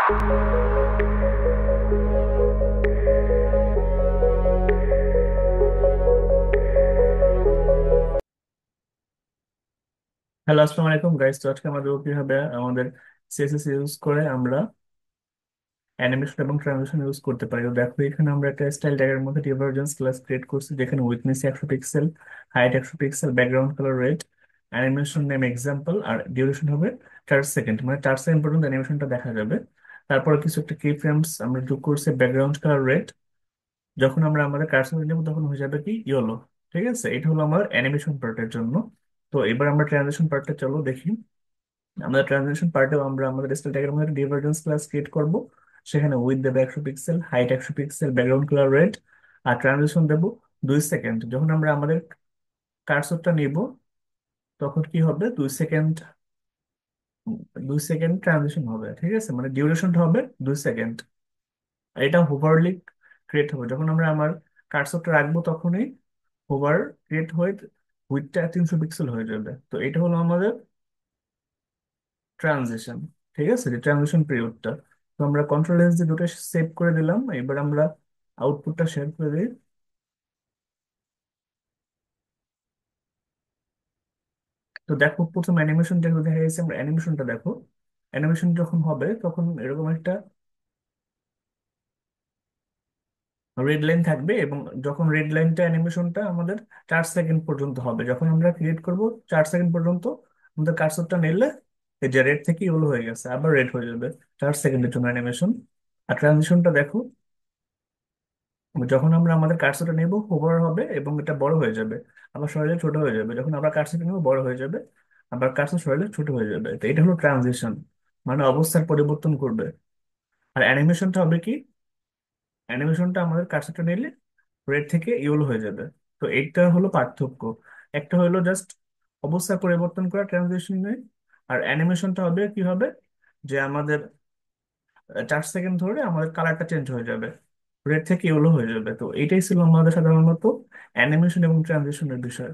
Hello, আসসালামু আলাইকুম guys. তো আজকে আমাদের কি হবে, আমাদের সিএসএস ইউজ করে আমরা অ্যানিমেশন এবং ট্রানজিশন ইউজ করতে পারি। তো দেখো, এখানে আমরা একটা স্টাইল ট্যাগের মধ্যে ডিভারজেন্স ক্লাস ক্রিয়েট করছি, যেখানে widthness 100 pixel, height 100 pixel, background colour red, animation name example, আর ডিউরেশন হবে 4 সেকেন্ড, মানে 4 সেকেন্ড পর্যন্ত অ্যানিমেশনটা দেখা যাবে। তারপরে কিছু একটা কি ফ্রেমস আমরা যোগ করছি, ব্যাকগ্রাউন্ড কালার রেড। যখন আমরা আমাদের কার্সর নেব তখন হয়ে যাবে কি ইয়েলো। ঠিক আছে, এটা হলো আমার অ্যানিমেশন পার্টের জন্য। তো এবার আমরা ট্রানজিশন পার্টটা চলো দেখি। আমাদের ট্রানজিশন পার্টেও আমরা আমাদের স্টাইল ট্যাগের মধ্যে ডিভারজেন্স ক্লাস ক্রিয়েট করব। সেখানে উইথ দেবে 100 pixel, height 100 pixel, background colour red, আর ট্রানজিশন দেবো 2 সেকেন্ড। যখন আমরা আমাদের কার্সরটা নিব তখন কি হবে, 2 সেকেন্ড, 2 সেকেন্ড ট্রানজিশন হবে। ঠিক আছে, মানে ডিউরেশনটা হবে 2 সেকেন্ড। আর এটা হোভারলি ক্রিয়েট হবে, যখন আমরা আমার কার্সরটা রাখবো তখনই হোভার ক্রিয়েট হয়ে উইথটা 300 পিক্সেল হয়ে যাবে। তো এটা হলো আমাদের ট্রানজিশন। ঠিক আছে, যে ট্রানজিশন পিরিয়ডটা। তো আমরা কন্ট্রোল এস দিয়ে দুটো সেভ করে দিলাম। এবার আমরা আউটপুটটা শেয়ার করে দিই। তো দেখো, প্রথম অ্যানিমেশনটা দেখা গেছে, আমরা অ্যানিমেশনটা দেখো। অ্যানিমেশন যখন হবে তখন এরকম একটা রেড লাইন থাকবে, এবং যখন রেড লাইনটা অ্যানিমেশনটা আমাদের 4 সেকেন্ড পর্যন্ত হবে, যখন আমরা ক্রিয়েট করব 4 সেকেন্ড পর্যন্ত আমাদের কার্সরটা নিলে এই যে রেড থেকে ইয়েলো হয়ে গেছে, আবার রেড হয়ে যাবে 4 সেকেন্ডের জন্য অ্যানিমেশন। আর ট্রানজিশনটা দেখো, যখন আমরা আমাদের কার্সরটা নেব হোভার হবে এবং এটা বড় হয়ে যাবে, আবার সরালে ছোট হয়ে যাবে। যখন আমরা কার্সরটা নেব বড় হয়ে যাবে, আবার কার্সর সরালে ছোট হয়ে যাবে। তো এটা হলো ট্রানজিশন, মানে অবস্থার পরিবর্তন করবে। আর অ্যানিমেশনটা হবে কি, অ্যানিমেশনটা আমাদের কার্সরটা নিলে রেড থেকে ইয়েলো হয়ে যাবে। তো এইটা হলো পার্থক্য। একটা হলো জাস্ট অবস্থার পরিবর্তন করা ট্রানজিশনে, আর অ্যানিমেশনটা হবে কি হবে, যে আমাদের 4 সেকেন্ড ধরে আমাদের কালারটা চেঞ্জ হয়ে যাবে, রেড থেকে ইয়েলো হয়ে যাবে। তো এটাই ছিল আমাদের সাধারণত অ্যানিমেশন এবং ট্রানজিশনের বিষয়।